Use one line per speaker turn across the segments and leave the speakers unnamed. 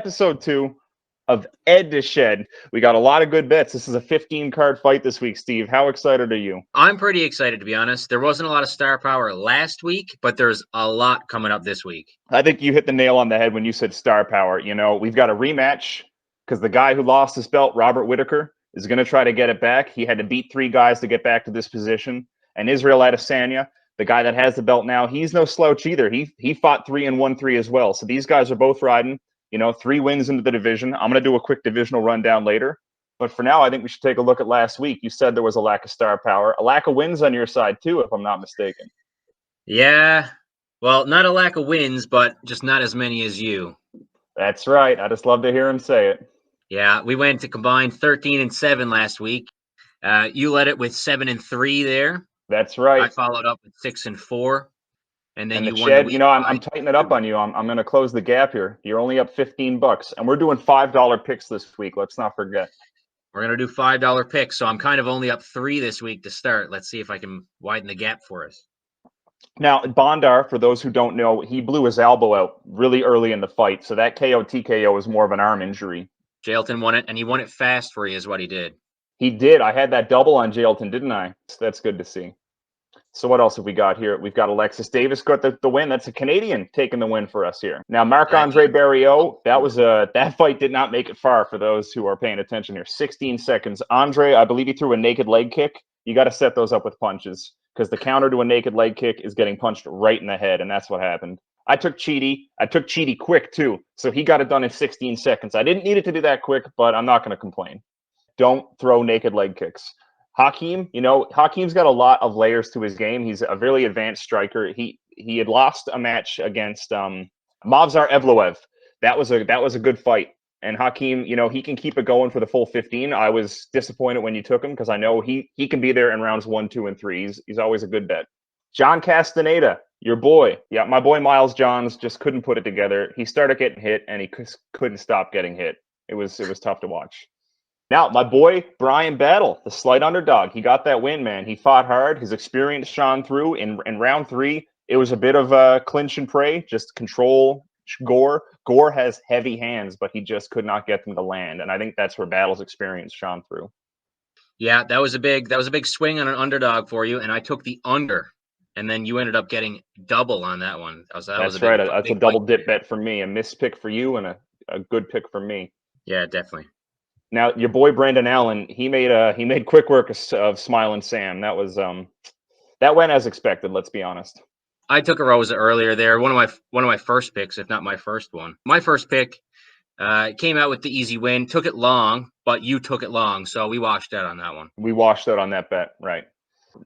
episode 2 of Ed to Shed. We got a lot of good bets. This is a 15-card fight this week, Steve. How excited are you?
I'm pretty excited, to be honest. There wasn't a lot of star power last week, but there's a lot coming up this week.
I think you hit the nail on the head when you said star power. You know, we've got a rematch because the guy who lost his belt, Robert Whitaker, is going to try to get it back. He had to beat 3 guys to get back to this position. And Israel Adesanya, the guy that has the belt now, he's no slouch either. He fought 3 and won 3 as well. So these guys are both riding, 3 wins into the division. I'm going to do a quick divisional rundown later. But for now, I think we should take a look at last week. You said there was a lack of star power, a lack of wins on your side too, if I'm not mistaken.
Yeah, well, not a lack of wins, but just not as many as you.
That's right. I just love to hear him say it.
Yeah, we went to combine 13 and 7 last week. You led it with 7 and 3 there.
That's right.
I followed up with 6 and 4. And then
and
you
the
won
Shed,
the week
I'm tightening it up on you. I'm going to close the gap here. You're only up $15, and we're doing $5 picks this week. Let's not forget.
We're going to do $5 picks, so I'm kind of only up 3 this week to start. Let's see if I can widen the gap for us.
Now, Bandera, for those who don't know, he blew his elbow out really early in the fight, so that KO TKO was more of an arm injury.
Jailton won it, and he won it fast for you is what he did.
He did. I had that double on Jailton, didn't I? That's good to see. So what else have we got here? We've got Alexis Davis got the win. That's a Canadian taking the win for us here. Now, Marc-Andre Barriault, that fight did not make it far for those who are paying attention here. 16 seconds. Andre, I believe he threw a naked leg kick. You got to set those up with punches because the counter to a naked leg kick is getting punched right in the head, and that's what happened. I took Cheaty quick, too, so he got it done in 16 seconds. I didn't need it to do that quick, but I'm not going to complain. Don't throw naked leg kicks. Hakeem, Hakeem's got a lot of layers to his game. He's a really advanced striker. He had lost a match against Movsar Evloev. That was a good fight. And Hakeem, he can keep it going for the full 15. I was disappointed when you took him because I know he can be there in rounds 1, 2, and 3. He's always a good bet. John Castaneda, your boy. Yeah, my boy Miles Johns just couldn't put it together. He started getting hit and he couldn't stop getting hit. It was tough to watch. Now, my boy, Brian Battle, the slight underdog, he got that win, man. He fought hard. His experience shone through. In round 3, it was a bit of a clinch and pray, just control Gore. Gore has heavy hands, but he just could not get them to land, and I think that's where Battle's experience shone through.
Yeah, that was a big swing on an underdog for you, and I took the under, and then you ended up getting double on that one. That's right.
That's a double dip bet for me, a missed pick for you, and a good pick for me.
Yeah, definitely.
Now, your boy Brandon Allen, he made quick work of Smiling Sam. That was that went as expected. Let's be honest.
I took a Rosa earlier there. One of my first picks, if not my first one. My first pick came out with the easy win. Took it long, but you took it long, so we washed out on that one.
We washed out on that bet, right?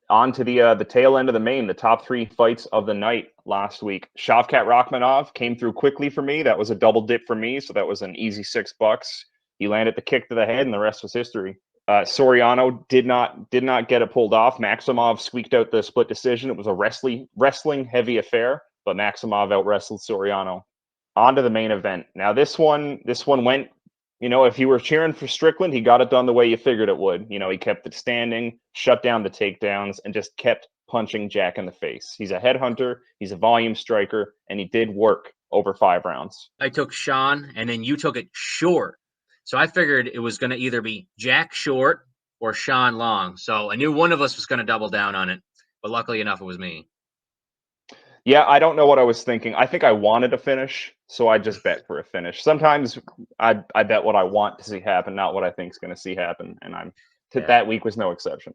On to the tail end of the main, the top 3 fights of the night last week. Shavkat Rakhmonov came through quickly for me. That was a double dip for me, so that was an easy $6. He landed the kick to the head, and the rest was history. Soriano did not get it pulled off. Maximov squeaked out the split decision. It was a wrestling heavy affair, but Maximov out-wrestled Soriano. On to the main event. Now this one went, if you were cheering for Strickland, he got it done the way you figured it would. He kept it standing, shut down the takedowns, and just kept punching Jack in the face. He's a headhunter, he's a volume striker, and he did work over 5 rounds.
I took Sean, and then you took it short. So I figured it was going to either be Jack short or Sean long. So I knew one of us was going to double down on it. But luckily enough, it was me.
Yeah, I don't know what I was thinking. I think I wanted a finish, so I just bet for a finish. Sometimes I bet what I want to see happen, not what I think is going to see happen. And that week was no exception.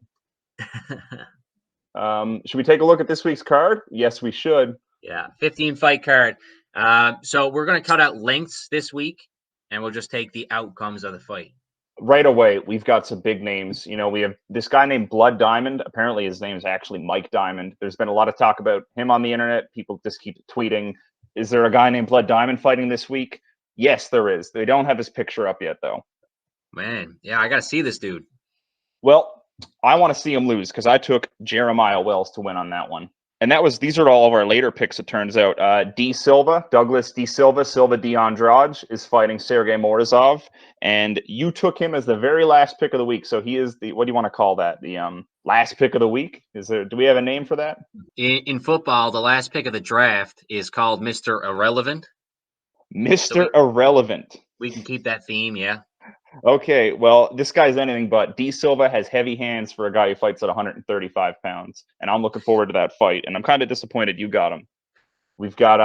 Should we take a look at this week's card? Yes, we should.
Yeah, 15-fight card. So we're going to cut out lengths this week. And we'll just take the outcomes of the fight.
Right away, we've got some big names. We have this guy named Blood Diamond. Apparently, his name is actually Mike Diamond. There's been a lot of talk about him on the internet. People just keep tweeting, is there a guy named Blood Diamond fighting this week? Yes, there is. They don't have his picture up yet, though.
Man, yeah, I got to see this dude.
Well, I want to see him lose because I took Jeremiah Wells to win on that one. And these are all of our later picks, it turns out. Douglas D. Silva de Andrade is fighting Sergey Morozov. And you took him as the very last pick of the week. So he is what do you want to call that? The last pick of the week? Do we have a name for that?
In football, the last pick of the draft is called Mr. Irrelevant.
Mr. Irrelevant.
We can keep that theme, yeah.
Okay, well, this guy's anything but. D Silva has heavy hands for a guy who fights at 135 pounds, and I'm looking forward to that fight. And I'm kind of disappointed you got him. We've got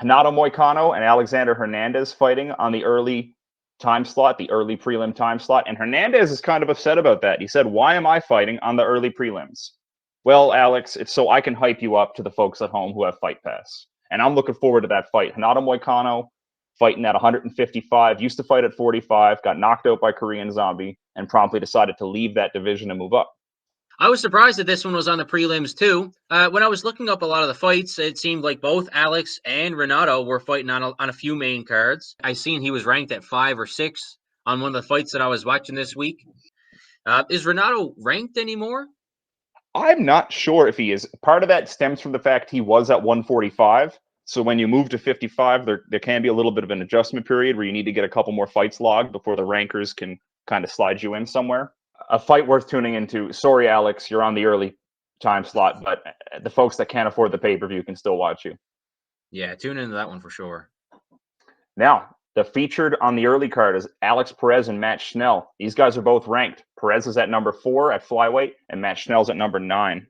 Hanato Moicano and Alexander Hernandez fighting on the early time slot, the early prelim time slot. And Hernandez is kind of upset about that. He said, "Why am I fighting on the early prelims?" Well, Alex, it's so I can hype you up to the folks at home who have Fight Pass. And I'm looking forward to that fight. Hanato Moicano fighting at 155, used to fight at 45, got knocked out by Korean Zombie, and promptly decided to leave that division and move up.
I was surprised that this one was on the prelims too. When I was looking up a lot of the fights, it seemed like both Alex and Renato were fighting on a few main cards. I seen he was ranked at 5 or 6 on one of the fights that I was watching this week. Is Renato ranked anymore?
I'm not sure if he is. Part of that stems from the fact he was at 145. So when you move to 55, there can be a little bit of an adjustment period where you need to get a couple more fights logged before the rankers can kind of slide you in somewhere. A fight worth tuning into. Sorry, Alex, you're on the early time slot, but the folks that can't afford the pay-per-view can still watch you.
Yeah, tune into that one for sure.
Now, the featured on the early card is Alex Perez and Matt Schnell. These guys are both ranked. Perez is at number 4 at flyweight, and Matt Schnell's at number 9.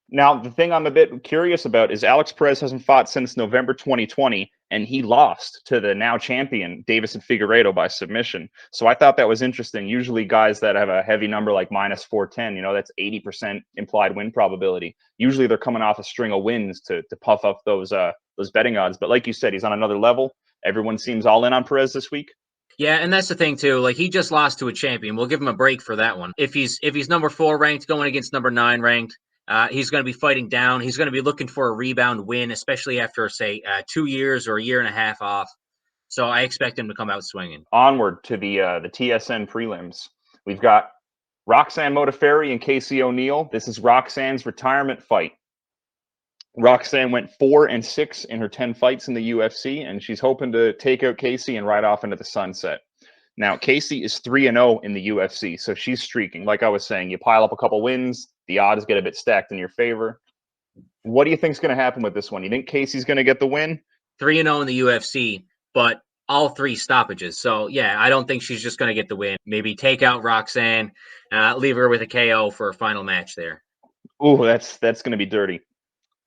Now, the thing I'm a bit curious about is Alex Perez hasn't fought since November 2020, and he lost to the now champion, Davison Figueiredo, by submission. So I thought that was interesting. Usually guys that have a heavy number like minus 410, that's 80% implied win probability. Usually they're coming off a string of wins to puff up those betting odds. But like you said, he's on another level. Everyone seems all in on Perez this week.
Yeah, and that's the thing too. Like he just lost to a champion. We'll give him a break for that one. If he's number 4 ranked going against number 9 ranked, he's going to be fighting down. He's going to be looking for a rebound win, especially after say 2 years or a year and a half off. So I expect him to come out swinging.
Onward to the TSN prelims. We've got Roxanne Modafferi and Casey O'Neill. This is Roxanne's retirement fight. Roxanne went 4-6 in her 10 fights in the UFC, and she's hoping to take out Casey and ride off into the sunset. Now, Casey is 3-0 in the UFC, so she's streaking. Like I was saying, you pile up a couple wins, the odds get a bit stacked in your favor. What do you think is going to happen with this one? You think Casey's going to get the win?
3-0 in the UFC, but all 3 stoppages. So, yeah, I don't think she's just going to get the win. Maybe take out Roxanne, leave her with a KO for a final match there.
Ooh, that's going to be dirty.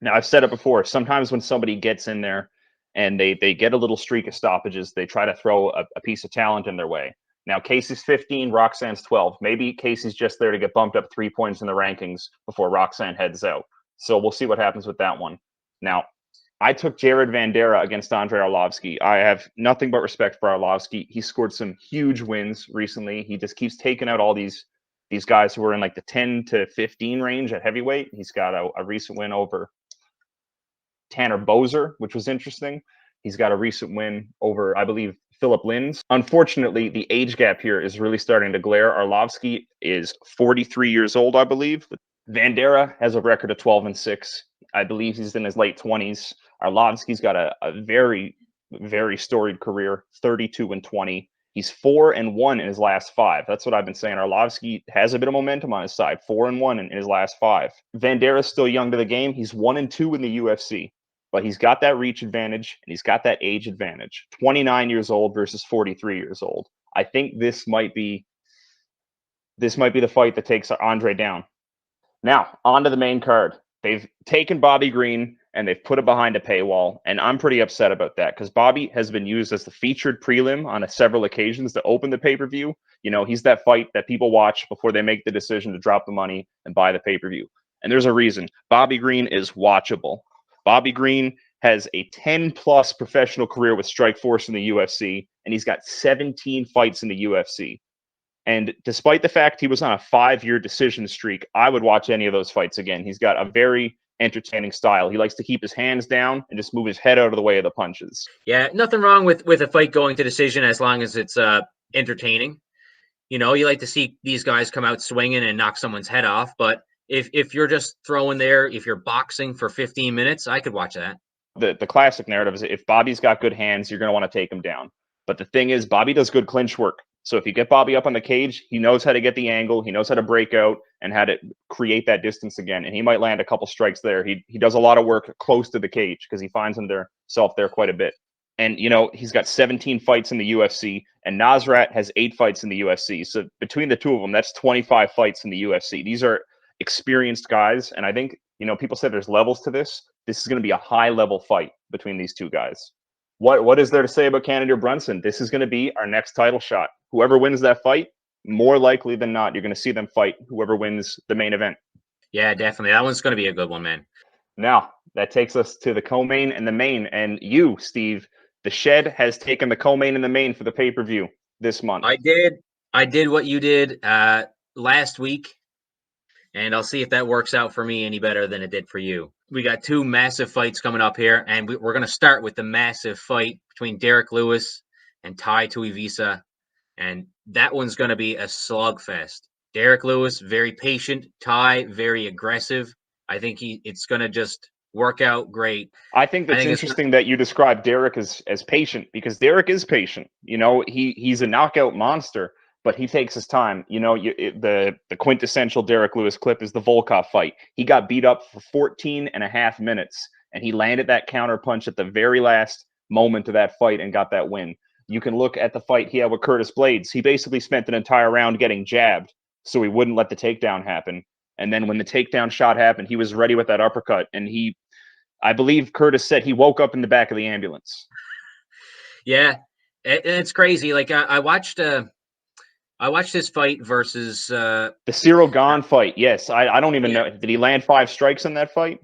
Now, I've said it before. Sometimes when somebody gets in there and they get a little streak of stoppages, they try to throw a piece of talent in their way. Now, Casey's 15, Roxanne's 12. Maybe Casey's just there to get bumped up 3 points in the rankings before Roxanne heads out. So we'll see what happens with that one. Now, I took Jared Bandera against Andre Arlovski. I have nothing but respect for Arlovski. He scored some huge wins recently. He just keeps taking out all these guys who are in like the 10 to 15 range at heavyweight. He's got a recent win over Tanner Bozer, which was interesting. He's got a recent win over, I believe, Philip Lins. Unfortunately, the age gap here is really starting to glare. Arlovski is 43 years old, I believe. Bandera has a record of 12-6. I believe he's in his late 20s. Arlovski's got a very, very storied career, 32-20. He's 4-1 in his last 5. That's what I've been saying. Arlovski has a bit of momentum on his side, 4-1 in his last 5. Bandera's still young to the game. He's 1-2 in the UFC. But he's got that reach advantage, and he's got that age advantage. 29 years old versus 43 years old. I think this might be the fight that takes Andre down. Now, on to the main card. They've taken Bobby Green, and they've put it behind a paywall, and I'm pretty upset about that because Bobby has been used as the featured prelim on several occasions to open the pay-per-view. He's that fight that people watch before they make the decision to drop the money and buy the pay-per-view. And there's a reason. Bobby Green is watchable. Bobby Green has a 10-plus professional career with Strikeforce in the UFC, and he's got 17 fights in the UFC. And despite the fact he was on a 5-year decision streak, I would watch any of those fights again. He's got a very entertaining style. He likes to keep his hands down and just move his head out of the way of the punches.
Yeah, nothing wrong with a fight going to decision as long as it's entertaining. You like to see these guys come out swinging and knock someone's head off, but if you're just throwing there, if you're boxing for 15 minutes, I could watch that.
The classic narrative is if Bobby's got good hands, you're going to want to take him down. But the thing is, Bobby does good clinch work. So if you get Bobby up on the cage, he knows how to get the angle, he knows how to break out and how to create that distance again. And he might land a couple strikes there. He does a lot of work close to the cage because he finds himself there quite a bit. And, he's got 17 fights in the UFC, and Nasrat has 8 fights in the UFC. So between the two of them, that's 25 fights in the UFC. These are experienced guys. And I think, people said there's levels to this. This is going to be a high-level fight between these two guys. What is there to say about Cannonier Brunson? This is going to be our next title shot. Whoever wins that fight, more likely than not, you're going to see them fight whoever wins the main event.
Yeah, definitely. That one's going to be a good one, man.
Now, that takes us to the co-main and the main. And you, Steve, the Shed has taken the co-main and the main for the pay-per-view this month.
I did what you did last week, and I'll see if that works out for me any better than it did for you. We got 2 massive fights coming up here, and we're going to start with the massive fight between Derek Lewis and Tai Tuivasa, and that one's going to be a slugfest. Derek Lewis, very patient. Tai, very aggressive. I think it's going to just work out great.
I think that's interesting that you describe Derek as patient, because Derek is patient. He's a knockout monster, but he takes his time. The quintessential Derek Lewis clip is the Volkov fight. He got beat up for 14 and a half minutes, and he landed that counter punch at the very last moment of that fight and got that win. You can look at the fight he had with Curtis Blades. He basically spent an entire round getting jabbed so he wouldn't let the takedown happen. And then when the takedown shot happened, he was ready with that uppercut. And I believe Curtis said he woke up in the back of the ambulance.
Yeah, it's crazy. Like I watched this fight versus
the Cyril Gane fight. Yes, I don't even know. Did he land 5 strikes in that fight?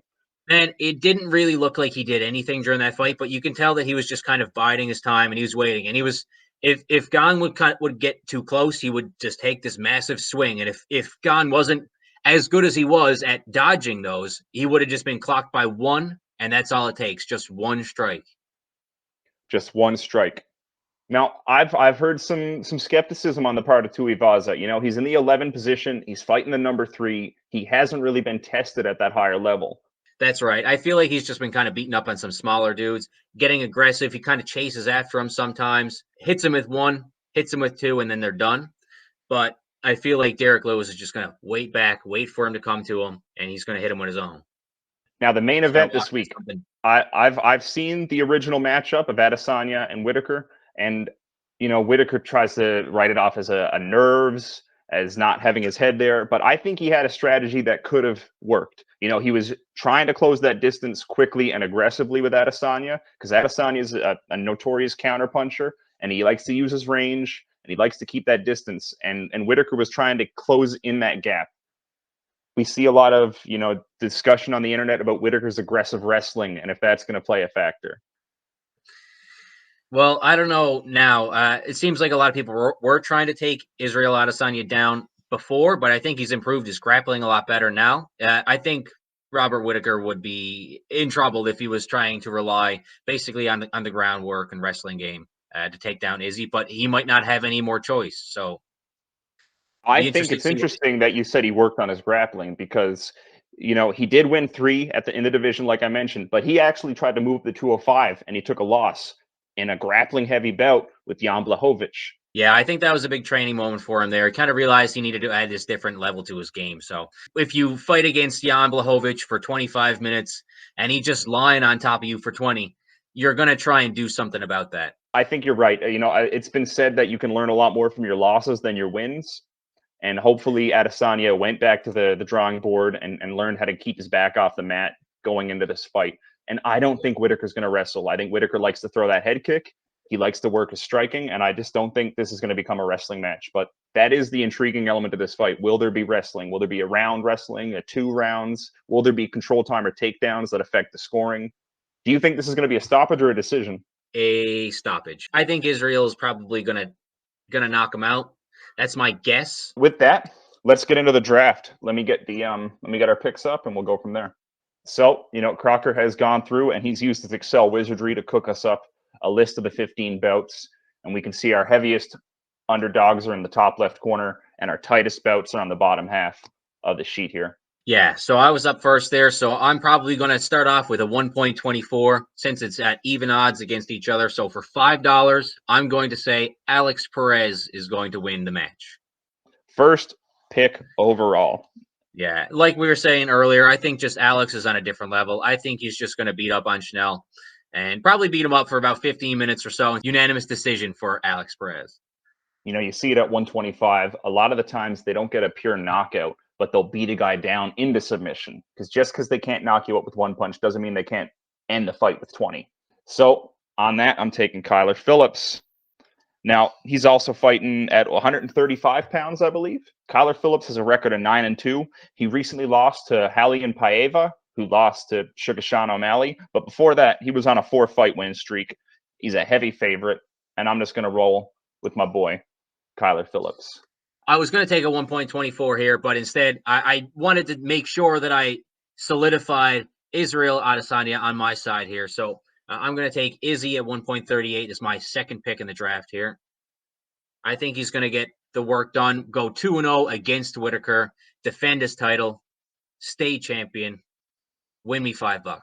And it didn't really look like he did anything during that fight, but you can tell that he was just kind of biding his time and he was waiting. And he was, if Gane would get too close, he would just take this massive swing. And if Gane wasn't as good as he was at dodging those, he would have just been clocked by 1, and that's all it takes, just 1 strike.
Just 1 strike. Now, I've heard some skepticism on the part of Tuivasa. He's in the 11 position. He's fighting the number 3. He hasn't really been tested at that higher level.
That's right. I feel like he's just been kind of beating up on some smaller dudes, getting aggressive. He kind of chases after him sometimes, hits him with 1, hits him with 2, and then they're done. But I feel like Derek Lewis is just going to wait back, wait for him to come to him, and he's going to hit him with his own.
Now, the main event this week, I've seen the original matchup of Adesanya and Whitaker, and Whitaker tries to write it off as a nerves, as not having his head there, but I think he had a strategy that could have worked. He was trying to close that distance quickly and aggressively with Adesanya, because Adesanya is a notorious counterpuncher, and he likes to use his range, and he likes to keep that distance, and Whitaker was trying to close in that gap. We see a lot of, discussion on the internet about Whitaker's aggressive wrestling and if that's going to play a factor.
Well, I don't know now. It seems like a lot of people were trying to take Israel Adesanya down before, but I think he's improved his grappling a lot better now. I think Robert Whitaker would be in trouble if he was trying to rely basically on the groundwork and wrestling game to take down Izzy, but he might not have any more choice. So
I think it's interesting that you said he worked on his grappling, because he did win 3 in the division, like I mentioned, but he actually tried to move the 205 and he took a loss in a grappling heavy bout with Jan Blachowicz.
Yeah, I think that was a big training moment for him there. He kind of realized he needed to add this different level to his game. So if you fight against Jan Blachowicz for 25 minutes and he just lying on top of you for 20, you're going to try and do something about that.
I think you're right. It's been said that you can learn a lot more from your losses than your wins. And hopefully Adesanya went back to the drawing board and learned how to keep his back off the mat going into this fight. And I don't think Whitaker's going to wrestle. I think Whitaker likes to throw that head kick. He likes to work his striking, and I just don't think this is going to become a wrestling match. But that is the intriguing element of this fight. Will there be wrestling? Will there be a round wrestling, 2 rounds? Will there be control time or takedowns that affect the scoring? Do you think this is going to be a stoppage or a decision?
A stoppage. I think Israel is probably going to knock him out. That's my guess.
With that, let's get into the draft. Let me get our picks up, and we'll go from there. So, Crocker has gone through, and he's used his Excel wizardry to cook us up a list of the 15 bouts, and we can see our heaviest underdogs are in the top left corner, and our tightest bouts are on the bottom half of the sheet here.
Yeah, so I was up first there, so I'm probably going to start off with a 1.24 since it's at even odds against each other. So for $5, I'm going to say Alex Perez is going to win the match.
First pick overall.
Yeah, like we were saying earlier, I think just Alex is on a different level. I think he's just going to beat up on Schnell. and probably beat him up for about 15 minutes or so. Unanimous decision for Alex Perez.
You know, you see it at 125. A lot of the times they don't get a pure knockout, but they'll beat a guy down into submission. Because just because they can't knock you out with one punch doesn't mean they can't end the fight with 20. So on that, I'm taking Kyler Phillips. Now, he's also fighting at 135 pounds, I believe. Kyler Phillips has a record of 9-2. He recently lost to Raulian Paiva, who lost to Sugar O'Malley. But before that, he was on a 4-fight win streak. He's a heavy favorite, and I'm just going to roll with my boy, Kyler Phillips.
I was going to take a 1.24 here, but instead, I wanted to make sure that I solidified Israel Adesanya on my side here. So I'm going to take Izzy at 1.38 as my second pick in the draft here. I think he's going to get the work done, go 2-0 against Whitaker, defend his title, stay champion, win me $5.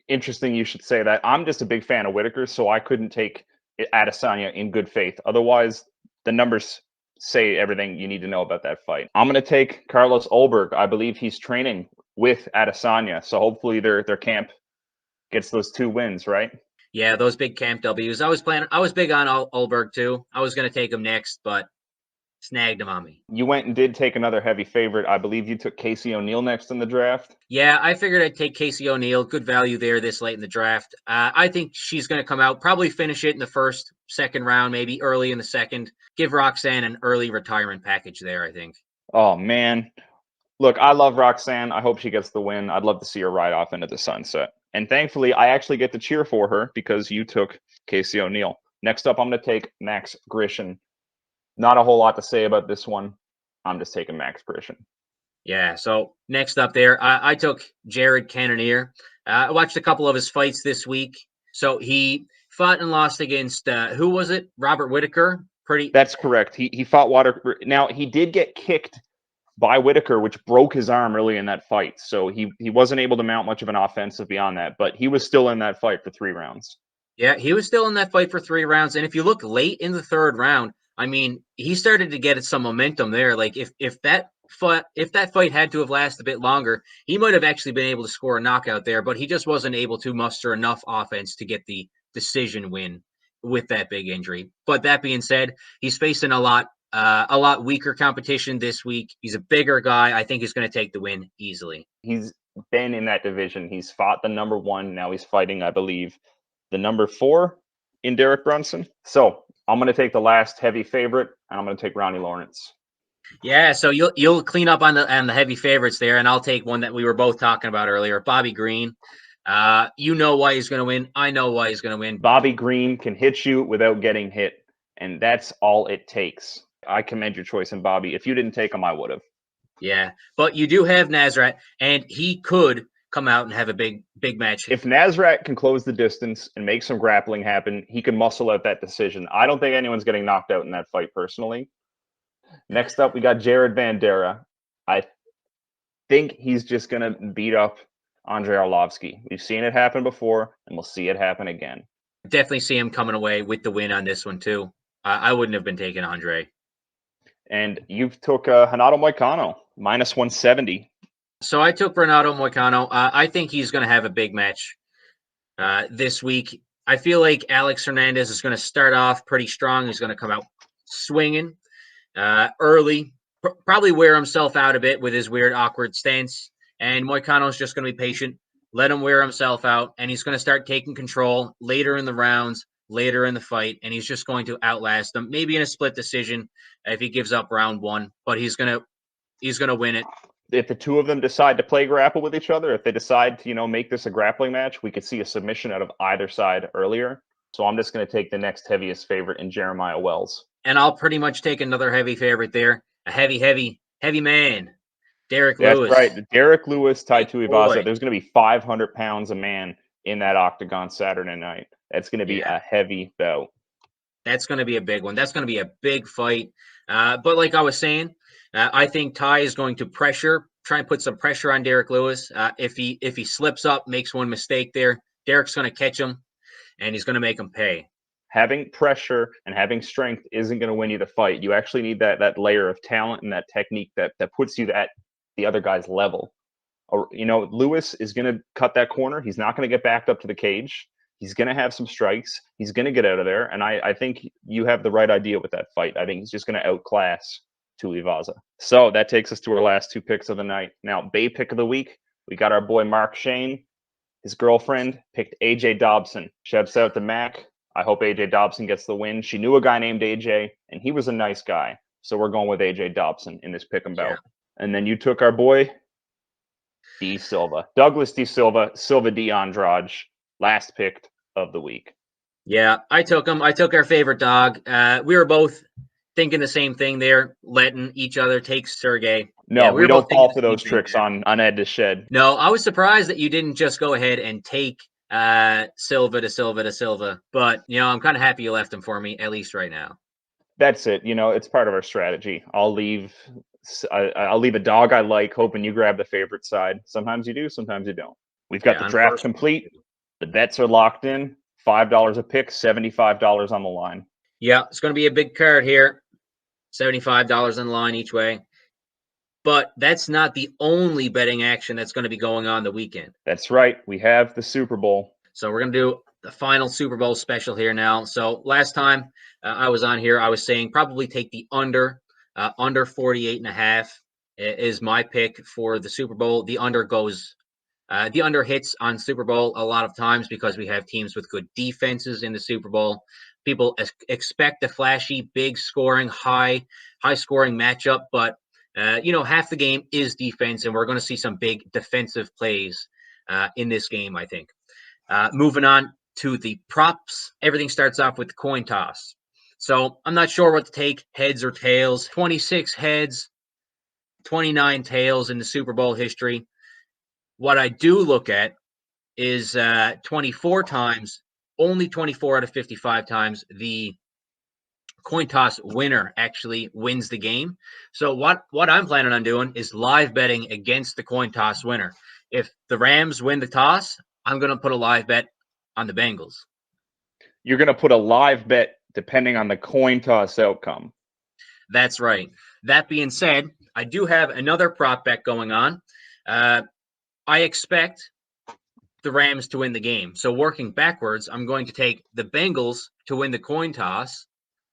Interesting you should say that. I'm just a big fan of Whitaker, so I couldn't take Adesanya in good faith. Otherwise, the numbers say everything you need to know about that fight. I'm going to take Carlos Ulberg. I believe he's training with Adesanya, so hopefully their camp gets those 2 wins, right?
Yeah, those big camp Ws. I was big on Ulberg too. I was going to take him next, but snagged him on me.
You went and did take another heavy favorite. I believe you took Casey O'Neill next in the draft.
Yeah, I figured I'd take Casey O'Neill. Good value there this late in the draft. I think she's going to come out, probably finish it in the first, second round, maybe early in the second. Give Roxanne an early retirement package there, I think.
Oh, man. Look, I love Roxanne. I hope she gets the win. I'd love to see her ride off into the sunset. And thankfully, I actually get to cheer for her because you took Casey O'Neill. Next up, I'm going to take Max Grishin. Not a whole lot to say about this one. I'm just taking Max Grishin.
Yeah, so next up there, I took Jared Cannonier. I watched a couple of his fights this week. So he fought and lost against, who was it? Robert Whitaker?
That's correct. He fought Whitaker. Now, he did get kicked by Whitaker, which broke his arm early in that fight. So he wasn't able to mount much of an offensive beyond that, but he was still in that fight for 3 rounds.
Yeah, he was still in that fight for 3 rounds. And if you look late in the 3rd round, I mean, he started to get some momentum there. Like if that fight had to have lasted a bit longer, he might have actually been able to score a knockout there, but he just wasn't able to muster enough offense to get the decision win with that big injury. But that being said, he's facing a lot weaker competition this week. He's a bigger guy. I think he's going to take the win easily.
He's been in that division. He's fought the number 1. Now he's fighting, I believe, the number 4 in Derek Brunson. So I'm going to take the last heavy favorite, and I'm going to take Ronnie Lawrence.
Yeah, so you'll clean up on the heavy favorites there, and I'll take one that we were both talking about earlier, Bobby Green. You know why he's going to win. I know why he's going to win.
Bobby Green can hit you without getting hit, and that's all it takes. I commend your choice in Bobby. If you didn't take him, I would have.
Yeah, but you do have Nasrat, and he could come out and have a big match.
If Nasrat can close the distance and make some grappling happen, he can muscle out that decision. I don't think anyone's getting knocked out in that fight personally. Next up, we got Jared Bandera. I think he's just going to beat up Andre Arlovski. We've seen it happen before, and we'll see it happen again.
Definitely see him coming away with the win on this one, too. I wouldn't have been taking Andre.
And you've took Hanato Moicano, minus 170.
So I took Hernandez Moicano. I think he's going to have a big match this week. I feel like Alex Hernandez is going to start off pretty strong. He's going to come out swinging early, probably wear himself out a bit with his weird, awkward stance. And Moicano is just going to be patient, let him wear himself out, and he's going to start taking control later in the rounds, later in the fight, and he's just going to outlast them, maybe in a split decision if he gives up round 1, but he's going to win it.
If the two of them decide to play grapple with each other, if they decide to, make this a grappling match, we could see a submission out of either side earlier. So I'm just going to take the next heaviest favorite in Jeremiah Wells.
And I'll pretty much take another heavy favorite there. A heavy man. Derek Lewis.
That's right. Derek Lewis, Taito Iwaza. There's going to be 500 pounds a man in that octagon Saturday night. That's going to be a heavy bout.
That's going to be a big one. That's going to be a big fight. But like I was saying, I think Ty is going to try and put some pressure on Derek Lewis. If he slips up, makes one mistake there, Derek's going to catch him, and he's going to make him pay.
Having pressure and having strength isn't going to win you the fight. You actually need that layer of talent and that technique that puts you at the other guy's level. Lewis is going to cut that corner. He's not going to get backed up to the cage. He's going to have some strikes. He's going to get out of there. And I think you have the right idea with that fight. I think he's just going to outclass Tuivasa. So that takes us to our last 2 picks of the night. Now, Bay pick of the week, we got our boy Mark Shane. His girlfriend picked AJ Dobson. Shouts out to Mac. I hope AJ Dobson gets the win. She knew a guy named AJ, and he was a nice guy. So we're going with AJ Dobson in this pick and bout. And then you took our boy D Silva, Douglas D Silva, Silva D Andrade, last picked of the week.
Yeah, I took him. I took our favorite dog. We were both thinking the same thing there, letting each other take Sergey.
No,
yeah,
we don't fall for those tricks on Ed to Shed.
No, I was surprised that you didn't just go ahead and take Silva to Silva to Silva. But, I'm kind of happy you left him for me, at least right now.
That's it. It's part of our strategy. I'll leave a dog I like, hoping you grab the favorite side. Sometimes you do, sometimes you don't. We've got the draft complete. The bets are locked in. $5 a pick, $75 on the line.
Yeah, it's going to be a big card here. $75 on the line each way. But that's not the only betting action that's going to be going on the weekend.
That's right. We have the Super Bowl.
So we're going to do the final Super Bowl special here now. So last time I was on here, I was saying probably take the under 48.5 is my pick for the Super Bowl. The under hits on Super Bowl a lot of times because we have teams with good defenses in the Super Bowl. People expect a flashy, big scoring, high scoring matchup, but half the game is defense, and we're going to see some big defensive plays in this game, I think. Moving on to the props, everything starts off with the coin toss. So I'm not sure what to take, heads or tails. 26 heads, 29 tails in the Super Bowl history. What I do look at is 24 times, only 24 out of 55 times, the coin toss winner actually wins the game. So what I'm planning on doing is live betting against the coin toss winner. If the Rams win the toss, I'm going to put a live bet on the Bengals.
You're going to put a live bet depending on the coin toss outcome.
That's right. That being said, I do have another prop bet going on. I expect the Rams to win the game. So working backwards, I'm going to take the Bengals to win the coin toss,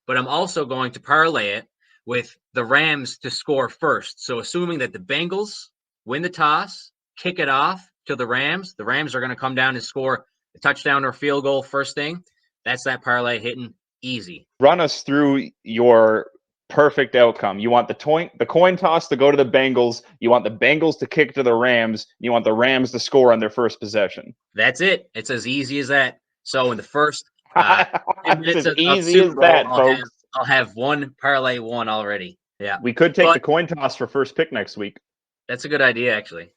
but I'm also going to parlay it with the Rams to score first. So assuming that the Bengals win the toss, kick it off to the Rams are going to come down and score a touchdown or field goal first thing. That's that parlay hitting easy.
Run us through your perfect outcome. You want the coin toss to go to the Bengals. You want the Bengals to kick to the Rams. You want the Rams to score on their first possession.
That's it. It's as easy as that. So in the first
it's as easy as that, folks.
I'll have one parlay one already. Yeah.
We could take the coin toss for first pick next week.
That's a good idea, actually.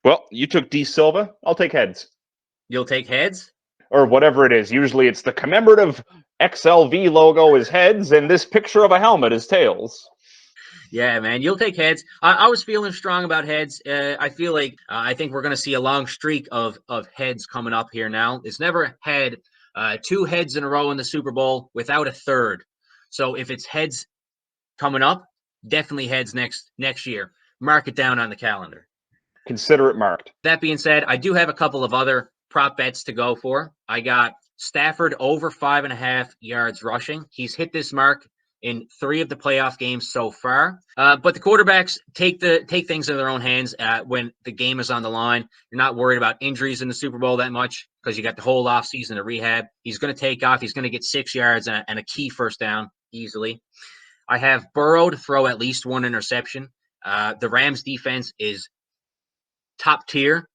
Well, you took D Silva. I'll take heads.
You'll take heads?
Or whatever it is. Usually it's the commemorative XLV logo is heads, and this picture of a helmet is tails.
Yeah, man, you'll take heads. I was feeling strong about heads. I feel like I think we're going to see a long streak of heads coming up here now. It's never had 2 heads in a row in the Super Bowl without a third. So if it's heads coming up, definitely heads next year. Mark it down on the calendar.
Consider it marked.
That being said, I do have a couple of other prop bets to go for. I got Stafford over 5.5 yards rushing. He's hit this mark in 3 of the playoff games so far. But the quarterbacks take things in their own hands when the game is on the line. You're not worried about injuries in the Super Bowl that much because you got the whole offseason to rehab. He's going to take off. He's going to get 6 yards and a key first down easily. I have Burrow to throw at least 1 interception. The Rams defense is top tier,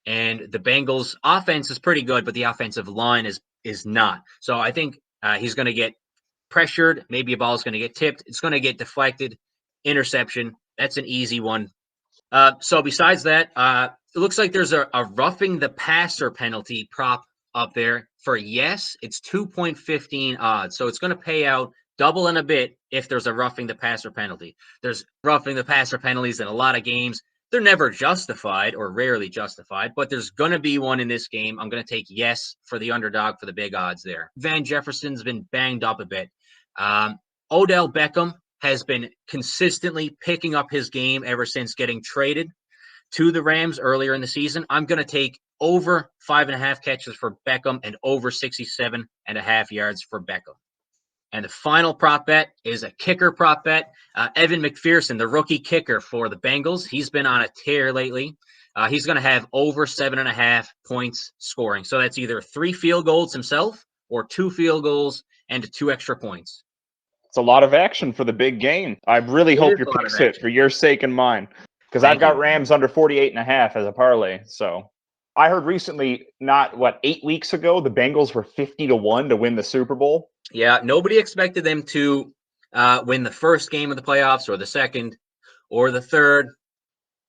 and the Bengals offense is pretty good, but the offensive line is not. So I think he's going to get pressured. Maybe a ball is going to get tipped. It's going to get deflected. Interception. That's an easy one. So besides that, it looks like there's a roughing the passer penalty prop up there for yes. It's 2.15 odds. So it's going to pay out double and a bit if there's a roughing the passer penalty. There's roughing the passer penalties in a lot of games. They're never justified or rarely justified, but there's going to be one in this game. I'm going to take yes for the underdog for the big odds there. Van Jefferson's been banged up a bit. Odell Beckham has been consistently picking up his game ever since getting traded to the Rams earlier in the season. I'm going to take over 5.5 catches for Beckham and over 67.5 yards for Beckham. And the final prop bet is a kicker prop bet. Evan McPherson, the rookie kicker for the Bengals, he's been on a tear lately. He's going to have over 7.5 points scoring. So that's either 3 field goals himself or 2 field goals and 2 extra points.
It's a lot of action for the big game. I really hope your picks hit for your sake and mine, because I've got Rams under 48.5 as a parlay. So I heard recently, 8 weeks ago, the Bengals were 50-1 to win the Super Bowl.
Yeah, nobody expected them to win the first game of the playoffs or the second or the third.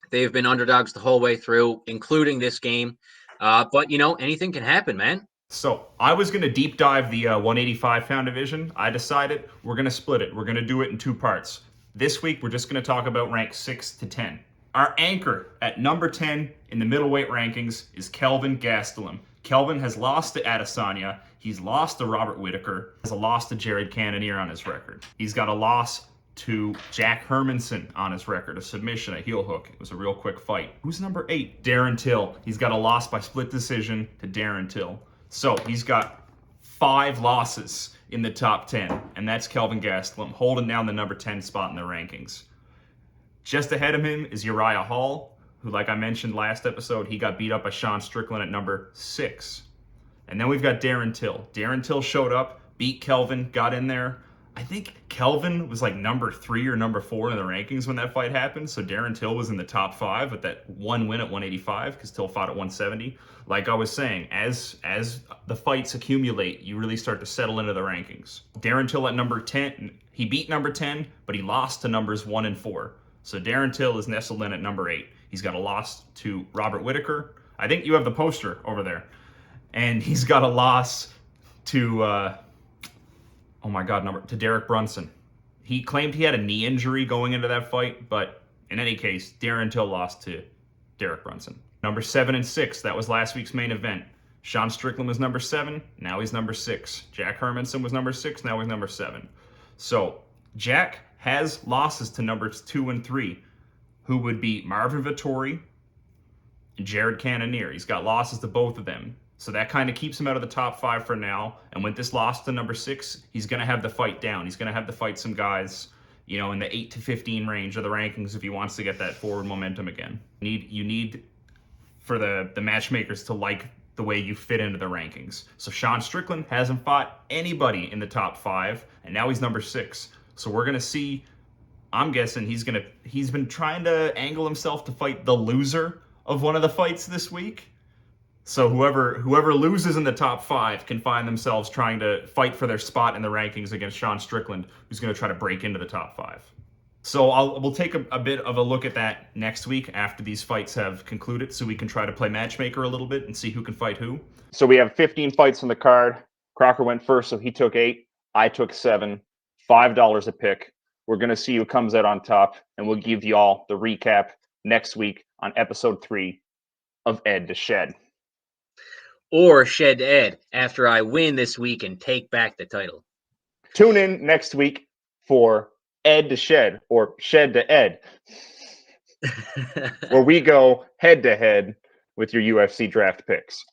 They've been underdogs the whole way through, including this game. But, anything can happen, man.
So I was going to deep dive the 185-pound division. I decided we're going to split it. We're going to do it in 2 parts. This week, we're just going to talk about ranks 6 to 10. Our anchor at number 10 in the middleweight rankings is Kelvin Gastelum. Kelvin has lost to Adesanya. He's lost to Robert Whitaker. Has a loss to Jared Cannonier on his record. He's got a loss to Jack Hermanson on his record, a submission, a heel hook. It was a real quick fight. Who's number 8? Darren Till. He's got a loss by split decision to Darren Till. So he's got 5 losses in the top 10, and that's Kelvin Gastelum holding down the number 10 spot in the rankings. Just ahead of him is Uriah Hall, who, like I mentioned last episode, he got beat up by Sean Strickland at number 6. And then we've got Darren Till. Darren Till showed up, beat Kelvin, got in there. I think Kelvin was like number 3 or number 4 in the rankings when that fight happened. So Darren Till was in the top 5 with that 1 win at 185 because Till fought at 170. Like I was saying, as the fights accumulate, you really start to settle into the rankings. Darren Till at number 10, he beat number 10, but he lost to numbers 1 and 4. So Darren Till is nestled in at number 8. He's got a loss to Robert Whitaker. I think you have the poster over there. And he's got a loss to... to Derek Brunson. He claimed he had a knee injury going into that fight, but in any case, Darren Till lost to Derek Brunson. Number 7 and 6, that was last week's main event. Sean Strickland was number 7, now he's number 6. Jack Hermanson was number 6, now he's number 7. So, Jack has losses to numbers 2 and 3, who would be Marvin Vettori and Jared Cannonier. He's got losses to both of them. So that kind of keeps him out of the top 5 for now. And with this loss to number 6, he's going to have to fight down. He's going to have to fight some guys, in the 8 to 15 range of the rankings if he wants to get that forward momentum again. You need for the matchmakers to like the way you fit into the rankings. So Sean Strickland hasn't fought anybody in the top 5, and now he's number 6. So we're going to see, I'm guessing he's been trying to angle himself to fight the loser of one of the fights this week. So whoever loses in the top 5 can find themselves trying to fight for their spot in the rankings against Sean Strickland, who's going to try to break into the top 5. So we'll take a bit of a look at that next week after these fights have concluded, so we can try to play matchmaker a little bit and see who can fight who.
So we have 15 fights on the card. Crocker went first, so he took 8. I took 7. $5 a pick. We're going to see who comes out on top, and we'll give you all the recap next week on episode 3 of Ed to Shed.
Or Shed to Ed after I win this week and take back the title.
Tune in next week for Ed to Shed, or Shed to Ed, where we go head to head with your UFC draft picks.